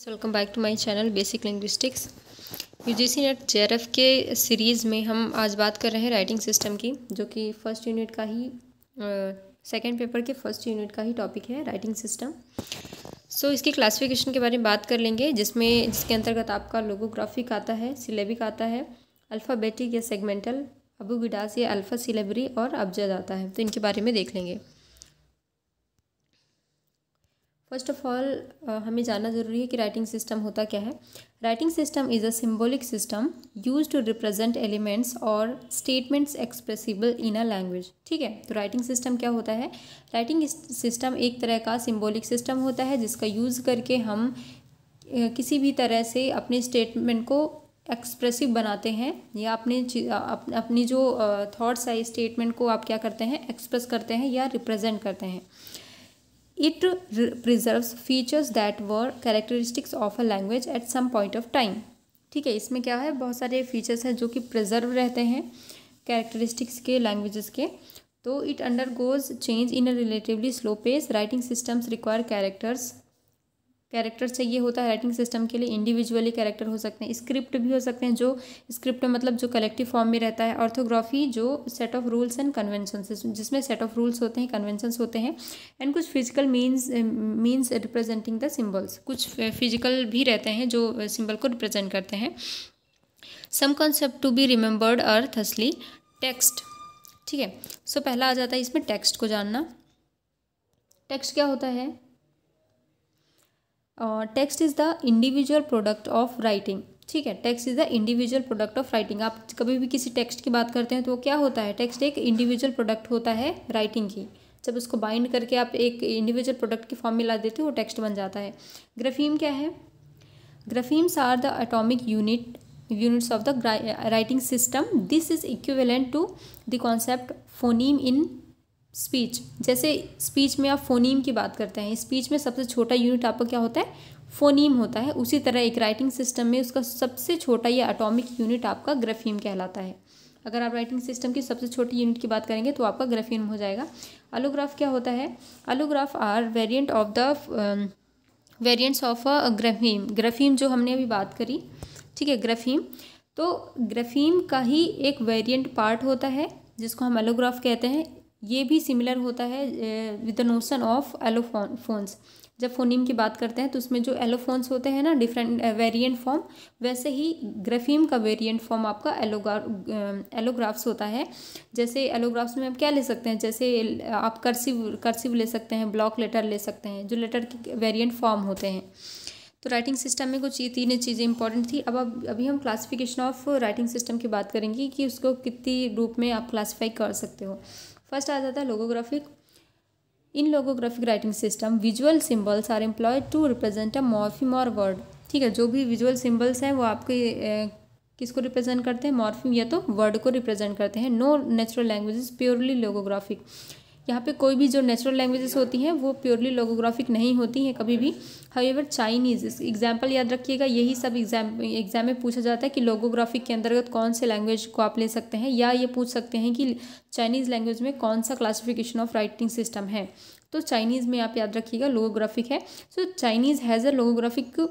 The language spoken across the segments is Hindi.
Welcome back to my channel basic linguistics. UGC NET JRF के सीरीज़ में हम आज बात कर रहे हैं राइटिंग सिस्टम की, जो कि फर्स्ट यूनिट का ही सेकंड पेपर के फर्स्ट यूनिट का ही टॉपिक है राइटिंग सिस्टम। सो इसकी क्लासिफिकेशन के बारे में बात कर लेंगे, जिसके अंतर्गत आपका लोगोग्राफिक आता है, सिलेबिक आता है, अल्फ़ाबेटिक या सेगमेंटल, अबूगिडास या अल्फ़ा सिलेबरी और अबजद आता है। तो इनके बारे में देख लेंगे। फर्स्ट ऑफ ऑल हमें जानना ज़रूरी है कि राइटिंग सिस्टम होता क्या है। Writing system is a symbolic system use to represent elements और statements expressible in a language. ठीक है, तो राइटिंग सिस्टम क्या होता है? राइटिंग सिस्टम एक तरह का सिम्बॉलिक सिस्टम होता है जिसका यूज़ करके हम किसी भी तरह से अपने स्टेटमेंट को एक्सप्रेसिव बनाते हैं, या अपनी जो थॉट्स है स्टेटमेंट को आप क्या करते हैं, एक्सप्रेस करते हैं या रिप्रेजेंट करते हैं। It preserves features that were characteristics of a language at some point of time। ठीक है, इसमें क्या है, बहुत सारे फीचर्स हैं जो कि प्रिजर्व रहते हैं कैरेक्टरिस्टिक्स के लैंग्वेजेस के। तो it undergoes change in a relatively slow pace. Writing systems require characters चाहिए होता है राइटिंग सिस्टम के लिए। इंडिविजुअली कैरेक्टर हो सकते हैं, स्क्रिप्ट भी हो सकते हैं, जो स्क्रिप्ट मतलब जो कलेक्टिव फॉर्म में रहता है। ऑर्थोग्राफी जो set of rules and conventions, जिसमें सेट ऑफ रूल्स होते हैं, कन्वेंशंस होते हैं। एंड कुछ physical means representing the symbols, कुछ फिजिकल भी रहते हैं जो सिम्बल को रिप्रेजेंट करते हैं। Some concept to be remembered are thusly text. ठीक है, सो पहला आ जाता है इसमें टेक्स्ट को जानना। टेक्स्ट क्या होता है? Text is the individual product of writing. ठीक है, text is the individual product of writing. आप कभी भी किसी टेक्स्ट की बात करते हैं तो वो क्या होता है? टेक्स्ट एक इंडिविजुअल प्रोडक्ट होता है राइटिंग की। जब उसको बाइंड करके आप एक इंडिविजुअल प्रोडक्ट की फॉर्म में ला देते हो वो टेक्स्ट बन जाता है। ग्राफीम क्या है? Graphemes are the atomic units of the writing system. This is equivalent to the concept phoneme in speech. जैसे स्पीच में आप फोनीम की बात करते हैं, स्पीच में सबसे छोटा यूनिट आपका क्या होता है? फोनीम होता है। उसी तरह एक राइटिंग सिस्टम में उसका सबसे छोटा या एटॉमिक यूनिट आपका ग्राफीम कहलाता है। अगर आप राइटिंग सिस्टम की सबसे छोटी यूनिट की बात करेंगे तो आपका ग्राफीम हो जाएगा। एलोग्राफ क्या होता है? एलोग्राफ आर वेरिएंट्स ऑफ अ ग्राफीम। ग्राफीम जो हमने अभी बात करी, ठीक है, ग्राफीम, तो ग्राफीम का ही एक वेरिएंट पार्ट होता है जिसको हम एलोग्राफ कहते हैं। ये भी सिमिलर होता है with the notion of allophones. जब फोनीम की बात करते हैं तो उसमें जो एलोफोन्स होते हैं ना, डिफरेंट वेरिएंट फॉर्म, वैसे ही ग्राफीम का वेरिएंट फॉर्म आपका एलोग्राफ्स होता है। जैसे एलोग्राफ्स में आप क्या ले सकते हैं? जैसे आप कर्सिव ले सकते हैं, ब्लॉक लेटर ले सकते हैं, जो लेटर के वेरिएंट फॉर्म होते हैं। तो राइटिंग सिस्टम में कुछ ये तीन चीज़ें इंपॉर्टेंट थी। अभी हम क्लासिफिकेशन ऑफ राइटिंग सिस्टम की बात करेंगे कि उसको कितनी रूप में आप क्लासीफाई कर सकते हो। फर्स्ट आ जाता है logographic. In logographic writing system visual symbols are employed to represent a morpheme और वर्ड। ठीक है, जो भी विजुअल सिंबल्स हैं वो आपके किसको रिप्रेजेंट करते हैं? मॉर्फिम या तो वर्ड को रिप्रेजेंट करते हैं। No natural languages purely logographic. यहाँ पे कोई भी जो नेचुरल लैंग्वेजेस होती हैं वो प्योरली लोगोग्राफिक नहीं होती हैं कभी भी। हाउएवर चाइनीज़, एग्जाम्पल याद रखिएगा, यही सब एग्जाम में पूछा जाता है कि लोगोग्राफिक के अंतर्गत कौन से लैंग्वेज को आप ले सकते हैं, या ये पूछ सकते हैं कि चाइनीज़ लैंग्वेज में कौन सा क्लासिफिकेशन ऑफ राइटिंग सिस्टम है। तो चाइनीज़ में आप याद रखिएगा लोगोग्राफिक है। So Chinese has a logographic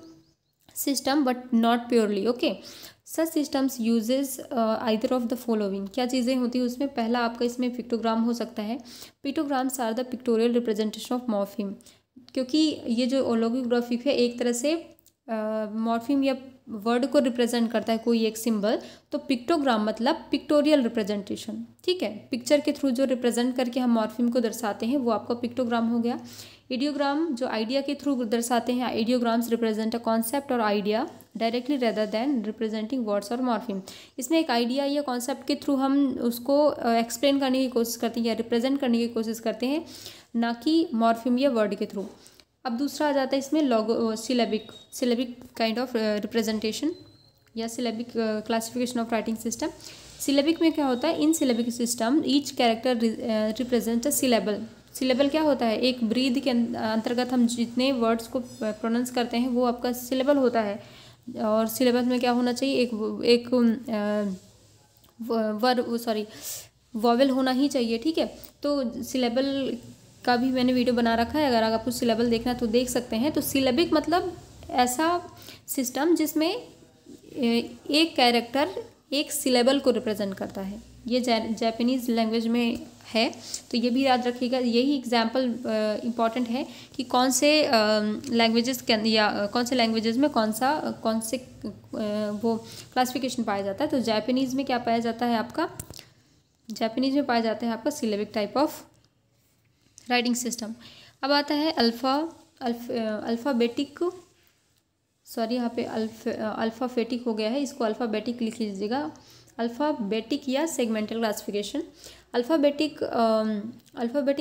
system but not purely. Okay, such systems uses either of the following. क्या चीज़ें होती है उसमें? पहला आपका इसमें पिक्टोग्राम हो सकता है। Pictograms are the pictorial representation of morpheme. क्योंकि ये जो लोगोग्राफिक है एक तरह से मॉर्फिम या वर्ड को रिप्रेजेंट करता है कोई एक सिंबल, तो पिक्टोग्राम मतलब पिक्टोरियल रिप्रेजेंटेशन। ठीक है, पिक्चर के थ्रू जो रिप्रेजेंट करके हम मॉर्फिम को दर्शाते हैं वो आपका पिक्टोग्राम हो गया। आइडियोग्राम जो आइडिया के थ्रू दर्शाते हैं। आइडियोग्राम्स रिप्रेजेंट अ कॉन्सेप्ट और idea directly rather than representing words और मॉर्फिम। इसमें एक आइडिया या कॉन्सेप्ट के थ्रू हम उसको एक्सप्लेन करने की कोशिश करते हैं या रिप्रेजेंट करने की कोशिश करते हैं, ना कि मॉर्फिम या वर्ड के थ्रू। अब दूसरा आ जाता है इसमें सिलेबिक काइंड ऑफ रिप्रेजेंटेशन या syllabic classification of writing system. Syllabic में क्या होता है? In syllabic system each character represent a syllable. Syllable क्या होता है? एक ब्रीद के अंतर्गत हम जितने वर्ड्स को प्रोनाउंस करते हैं वो आपका सिलेबल होता है। और सिलेबस में क्या होना चाहिए? एक वॉवेल होना ही चाहिए। ठीक है, तो सिलेबल का भी मैंने वीडियो बना रखा है, अगर आपको सिलेबल देखना है तो देख सकते हैं। तो सिलेबिक मतलब ऐसा सिस्टम जिसमें एक कैरेक्टर एक सिलेबल को रिप्रेजेंट करता है। ये जापानीज़ लैंग्वेज में है, तो ये भी याद रखिएगा। यही एग्जाम्पल इम्पॉर्टेंट है कि कौन से लैंग्वेजेस के या कौन से लैंग्वेजेस में कौन से वो क्लासिफिकेशन पाया जाता है। तो जापानीज़ में क्या पाया जाता है आपका, जापानीज़ में पाया जाता है आपका syllabic type of writing system. अब आता है अल्फ़ाबेटिक, सॉरी यहाँ पे अल्फ़ाबेटिक हो गया है, इसको अल्फ़ाबेटिक लिख लीजिएगा। अल्फ़ाबेटिक या segmental classification. Alphabetic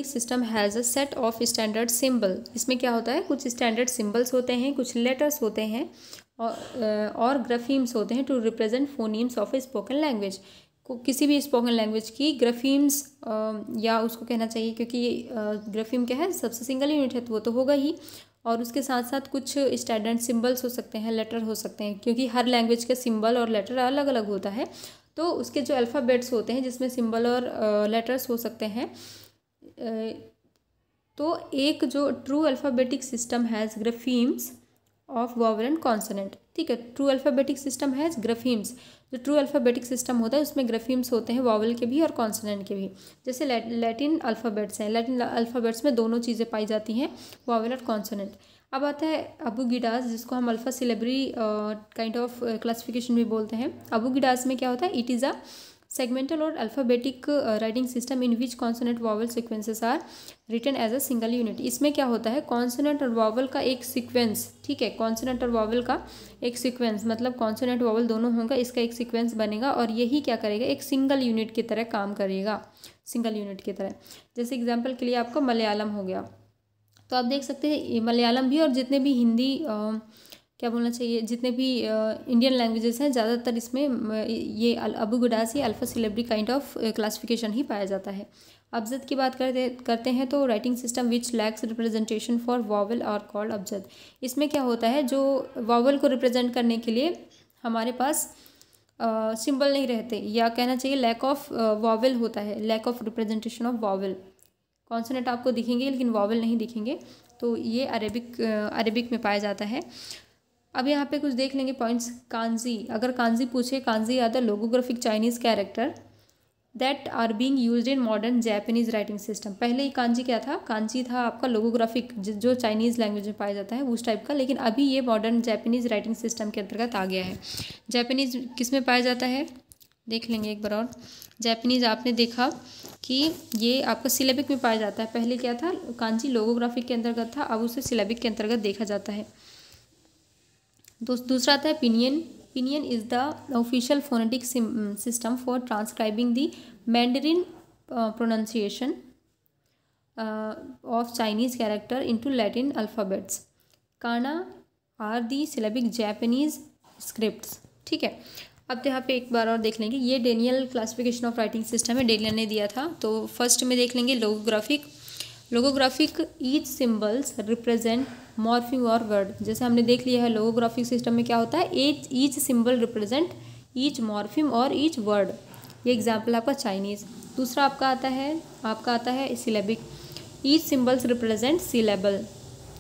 system has a set of standard symbol. इसमें क्या होता है, कुछ स्टैंडर्ड सिंबल्स होते हैं, कुछ लेटर्स होते हैं और ग्राफीम्स होते हैं to represent phonemes of a spoken language. किसी भी स्पोकन लैंग्वेज की ग्राफीम्स या उसको कहना चाहिए, क्योंकि ग्राफीम क्या है, सबसे सिंगल यूनिट है तो वो तो होगा ही, और उसके साथ साथ कुछ स्टैंडर्ड सिंबल्स हो सकते हैं, लेटर हो सकते हैं, क्योंकि हर लैंग्वेज के सिंबल और लेटर अलग अलग होता है। तो उसके जो अल्फ़ाबेट्स होते हैं जिसमें सिंबल और लेटर्स हो सकते हैं। तो एक जो true alphabetic system has graphemes of vowel and consonant. ठीक है, true alphabetic system has graphemes. जो ट्रू अल्फ़ाबेटिक सिस्टम होता है उसमें ग्राफीम्स होते हैं, वॉवल के भी और कॉन्सोनेंट के भी। जैसे लैटिन अल्फ़ाबेट्स हैं, लैटिन अल्फ़ाबेट्स में दोनों चीज़ें पाई जाती हैं, वॉवल और कॉन्सोनेंट। अब आता है अबूगिडास, जिसको हम alpha syllabary kind of classification भी बोलते हैं। अबूगिडास में क्या होता है, इट इज़ अ सेगमेंटल और alphabetic writing system in which consonant vowel sequences are written as a single unit. इसमें क्या होता है, कॉन्सोनेंट और वॉवल का एक सीक्वेंस, ठीक है, कॉन्सोनेंट और वॉवल का एक सीक्वेंस, मतलब कॉन्सोनेंट वॉवल दोनों होंगे, इसका एक सीक्वेंस बनेगा और यही क्या करेगा, एक सिंगल यूनिट की तरह काम करेगा, सिंगल यूनिट की तरह। जैसे एग्जाम्पल के लिए आपका मलयालम हो गया, तो आप देख सकते हैं मलयालम भी और जितने भी हिंदी क्या बोलना चाहिए, जितने भी इंडियन लैंग्वेजेस हैं, ज़्यादातर इसमें ये अबूगिडास या alpha syllabary kind of classification ही पाया जाता है। अबजद की बात करते हैं तो writing system which lakhs representation for vowel और कॉल्ड अबजद। इसमें क्या होता है, जो वॉवल को रिप्रेजेंट करने के लिए हमारे पास सिंबल नहीं रहते, या कहना चाहिए लैक ऑफ वॉवल होता है, lack of representation of vowel. Consonant आपको दिखेंगे लेकिन वॉवल नहीं दिखेंगे, तो ये अरेबिक में पाया जाता है। अब यहाँ पे कुछ देख लेंगे पॉइंट्स। कांजी, अगर कांजी पूछे, kanji are the logographic Chinese character that are being used in modern Japanese writing system. पहले ही कांजी क्या था, कांजी था आपका लोगोग्राफिक, जो चाइनीज़ लैंग्वेज में पाया जाता है उस टाइप का, लेकिन अभी ये मॉडर्न जापानीज़ राइटिंग सिस्टम के अंतर्गत आ गया है। जापानीज़ किस में पाया जाता है, देख लेंगे एक बार और। जापानीज़ आपने देखा कि ये आपका सिलेबिक में पाया जाता है। पहले क्या था, कांजी लोगोग्राफिक के अंतर्गत था, अब उसे सिलेबिक के अंतर्गत देखा जाता है। दूसरा आता है pinyin. Pinyin is the official phonetic system for transcribing the Mandarin pronunciation of Chinese character into Latin alphabets. Kana are the syllabic Japanese scripts. ठीक है, अब तो यहाँ पे एक बार और देख लेंगे, ये Daniel classification of writing system है, डेनियल ने दिया था। तो फर्स्ट में देख लेंगे logographic. Logographic each symbols represent morpheme और वर्ड। जैसे हमने देख लिया है लोगोग्राफिक सिस्टम में क्या होता है, each symbol represent each morpheme और ईच वर्ड। ये एग्जाम्पल आपका चाइनीज़। दूसरा आपका आता है syllabic. Each symbols represent syllable,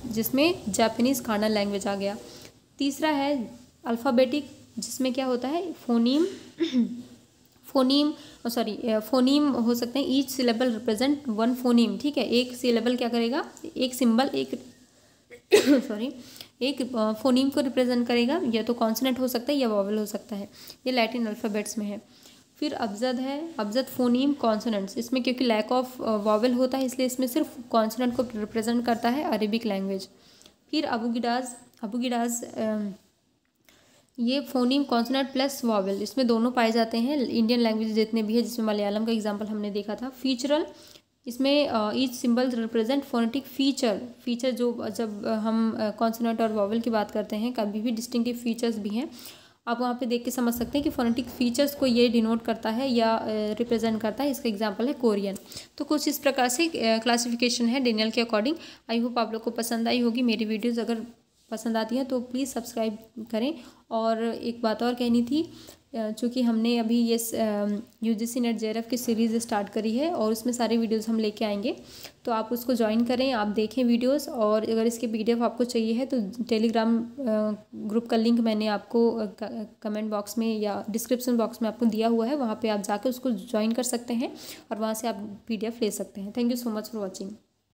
जिसमें जापानीज़ खाना लैंग्वेज आ गया। तीसरा है अल्फ़ाबेटिक, जिसमें क्या होता है फोनीम हो सकते हैं। Each syllable represent one phoneme. ठीक है, एक सिलेबल क्या करेगा, एक सिंबल एक एक फोनीम को रिप्रेजेंट करेगा, या तो कॉन्सोनेंट हो सकता है या वॉवल हो सकता है। ये लैटिन अल्फ़ाबेट्स में है। फिर अबजद है, अबजद फोनीम कॉन्सोनेंट्स। इसमें क्योंकि लैक ऑफ वॉवल होता है इसलिए इसमें सिर्फ कॉन्सोनेंट को रिप्रेजेंट करता है, अरेबिक लैंग्वेज। फिर अबूगिडास ये फोनीम कॉन्सोनेंट प्लस वॉवल, इसमें दोनों पाए जाते हैं इंडियन लैंग्वेज जितने भी है, जिसमें मलयालम का एग्जांपल हमने देखा था। फीचरल, इसमें each symbol represent phonetic feature जो जब हम कॉन्सोनेंट और वॉवल की बात करते हैं, कभी भी डिस्टिंक्टिव फीचर्स भी हैं, आप वहाँ पे देख के समझ सकते हैं कि फोनेटिक फीचर्स को ये डिनोट करता है या रिप्रेजेंट करता है। इसका एग्जांपल है कोरियन। तो कुछ इस प्रकार से क्लासिफिकेशन है डेनियल के अकॉर्डिंग। आई होप आप लोग को पसंद आई होगी मेरी वीडियोज़। अगर पसंद आती है तो प्लीज़ सब्सक्राइब करें। और एक बात और कहनी थी चूँकि हमने अभी ये UGC नेट JRF की सीरीज़ स्टार्ट करी है और उसमें सारे वीडियोस हम लेके आएंगे, तो आप उसको ज्वाइन करें, आप देखें वीडियोस। और अगर इसके PDF आपको चाहिए है तो टेलीग्राम ग्रुप का लिंक मैंने आपको कमेंट बॉक्स में या डिस्क्रिप्शन बॉक्स में आपको दिया हुआ है, वहाँ पर आप जाकर उसको ज्वाइन कर सकते हैं और वहाँ से आप PDF ले सकते हैं। Thank you so much for watching.